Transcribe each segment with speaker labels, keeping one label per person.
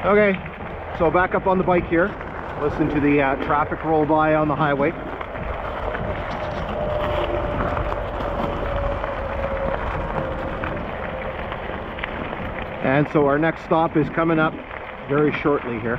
Speaker 1: Okay, so back up on the bike here. Listen to the traffic roll by on the highway. And so our next stop is coming up very shortly here.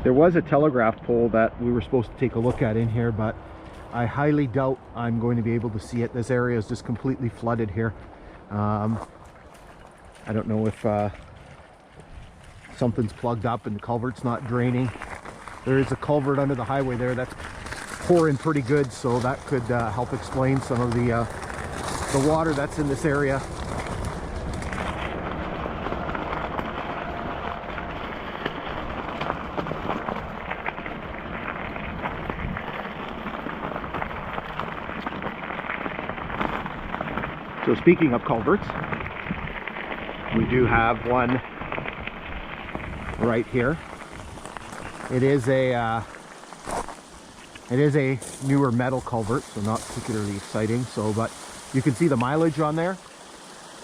Speaker 1: There was a telegraph pole that we were supposed to take a look at in here, but I highly doubt I'm going to be able to see it. This area is just completely flooded here. I don't know if something's plugged up and the culvert's not draining. There is a culvert under the highway there that's pouring pretty good, so that could help explain some of the water that's in this area. So speaking of culverts, we do have one right here. It is a newer metal culvert, so not particularly exciting. So, but you can see the mileage on there.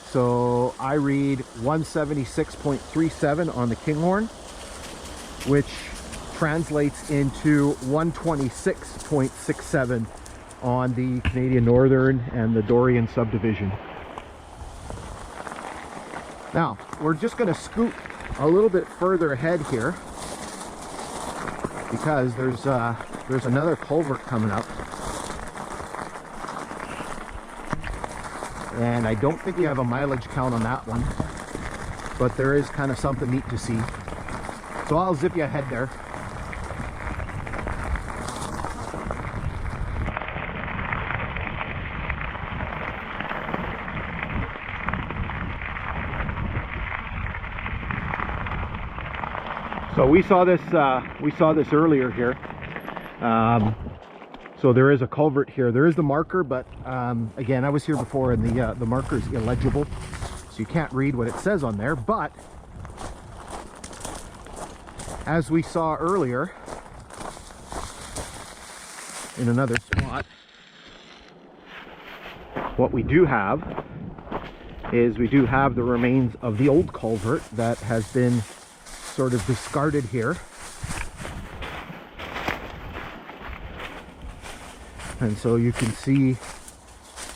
Speaker 1: So I read 176.37 on the Kinghorn, which translates into 126.67 on the Canadian Northern and the Dorion Subdivision. Now we're just going to scoot a little bit further ahead here because there's another culvert coming up, and I don't think we have a mileage count on that one, but there is kind of something neat to see. So I'll zip you ahead there. So we saw this earlier here. So there is a culvert here. There is the marker, but again, I was here before, and the marker is illegible, so you can't read what it says on there. But as we saw earlier in another spot, what we do have is we do have the remains of the old culvert that has been sort of discarded here. And so you can see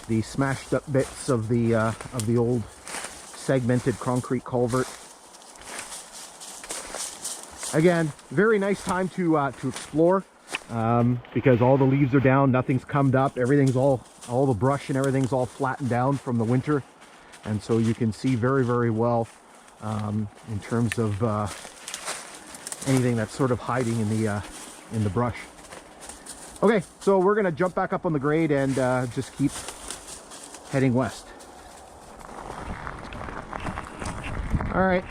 Speaker 1: the smashed up bits of the old segmented concrete culvert. Again, very nice time to explore, because all the leaves are down, nothing's cummed up, everything's all the brush and everything's all flattened down from the winter, and so you can see very, very well in terms of anything that's sort of hiding in the brush. Okay, so we're gonna jump back up on the grade and just keep heading west. All right,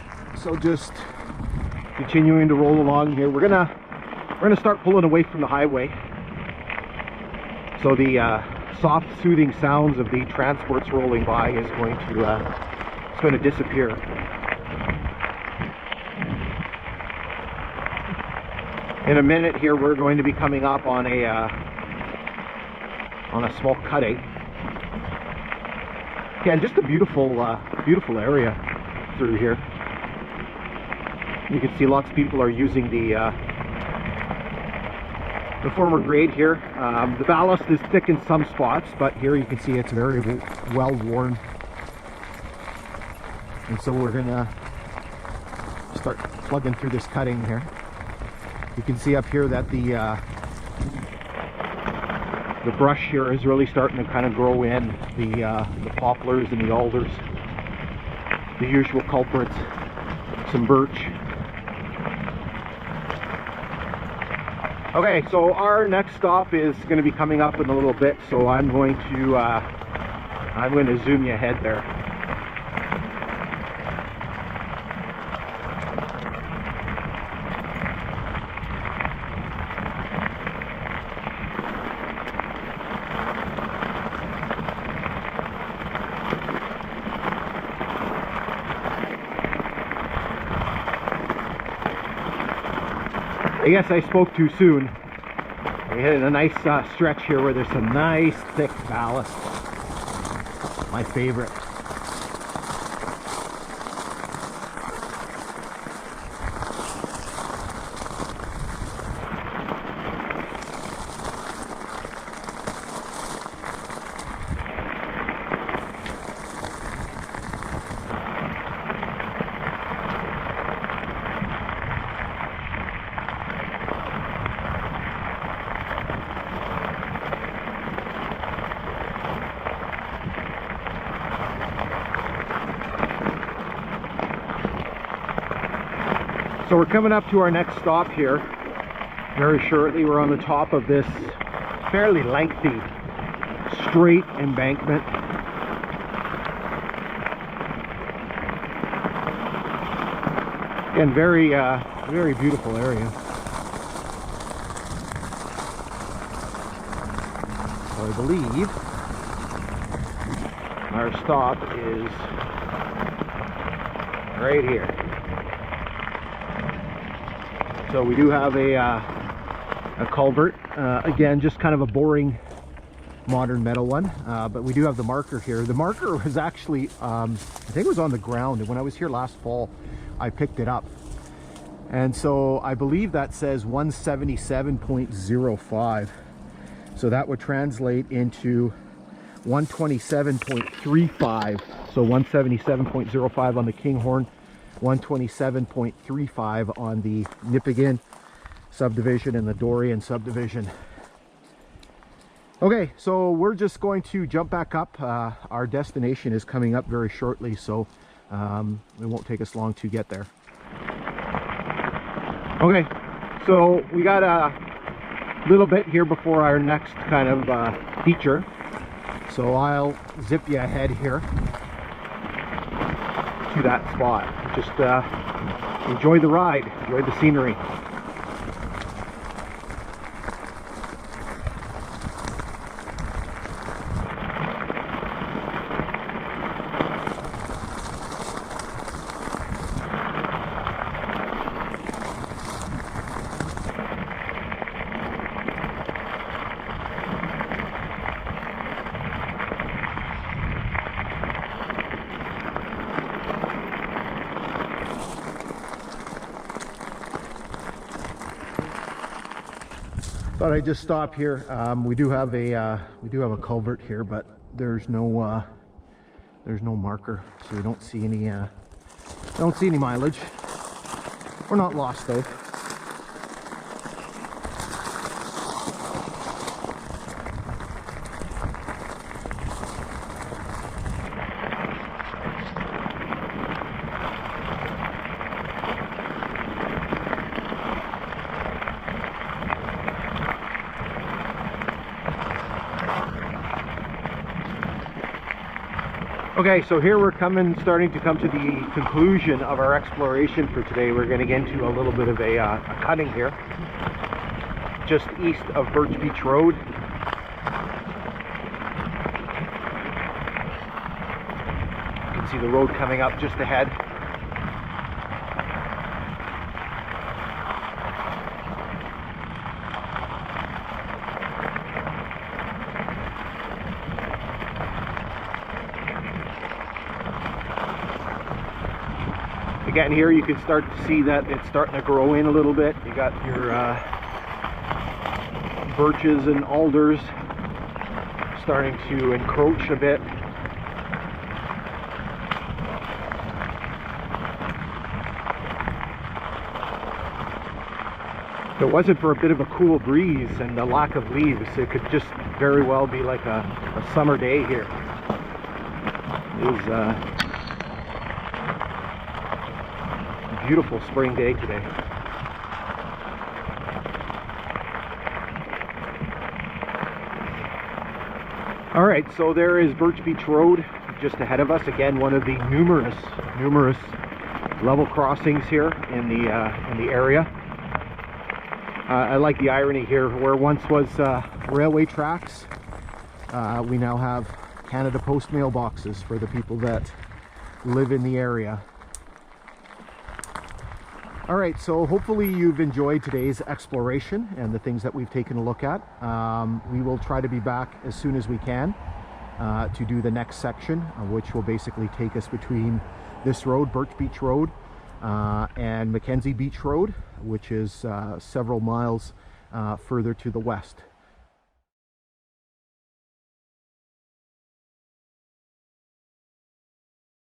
Speaker 1: so just continuing to roll along here. We're gonna start pulling away from the highway, so the soft, soothing sounds of the transports rolling by is going to disappear. In a minute here, we're going to be coming up on a small cutting. Again, just a beautiful area through here. You can see lots of people are using the former grade here. The ballast is thick in some spots, but here you can see it's very well worn. And so we're gonna start plugging through this cutting here. You can see up here that the brush here is really starting to kind of grow in. The poplars and the alders, the usual culprits, some birch. Okay, so our next stop is going to be coming up in a little bit, so I'm going to zoom you ahead there. I guess I spoke too soon. We hit a nice stretch here where there's some nice thick ballast. My favorite. So we're coming up to our next stop here. Very shortly, we're on the top of this fairly lengthy straight embankment. Again, very beautiful area. So I believe our stop is right here. So we do have a culvert, again, just kind of a boring modern metal one, but we do have the marker here. The marker was actually, I think it was on the ground, and when I was here last fall, I picked it up. And so I believe that says 177.05. So that would translate into 127.35. So 177.05 on the Kinghorn, 127.35 on the Nipigon subdivision and the Dorion subdivision. Okay, so we're just going to jump back up. Our destination is coming up very shortly, so it won't take us long to get there. Okay, so we got a little bit here before our next kind of feature, so I'll zip you ahead here to that spot. Just enjoy the ride, enjoy the scenery. Thought I'd just stop here. We do have a culvert here, but there's no marker, so we don't see any mileage. We're not lost though. Okay, so here we're starting to come to the conclusion of our exploration for today. We're going to get into a little bit of a cutting here, just east of Birch Beach Road. You can see the road coming up just ahead. Again, here you can start to see that it's starting to grow in a little bit. You got your birches and alders starting to encroach a bit. If it wasn't for a bit of a cool breeze and the lack of leaves, it could just very well be like a summer day here. It was beautiful spring day today. All right, so there is Birch Beach Road just ahead of us. Again, one of the numerous level crossings here in the area. I like the irony here, where once was railway tracks, we now have Canada Post mailboxes for the people that live in the area. All right, so hopefully you've enjoyed today's exploration and the things that we've taken a look at. We will try to be back as soon as we can to do the next section, which will basically take us between this road, Birch Beach Road, and Mackenzie Beach Road, which is several miles further to the west.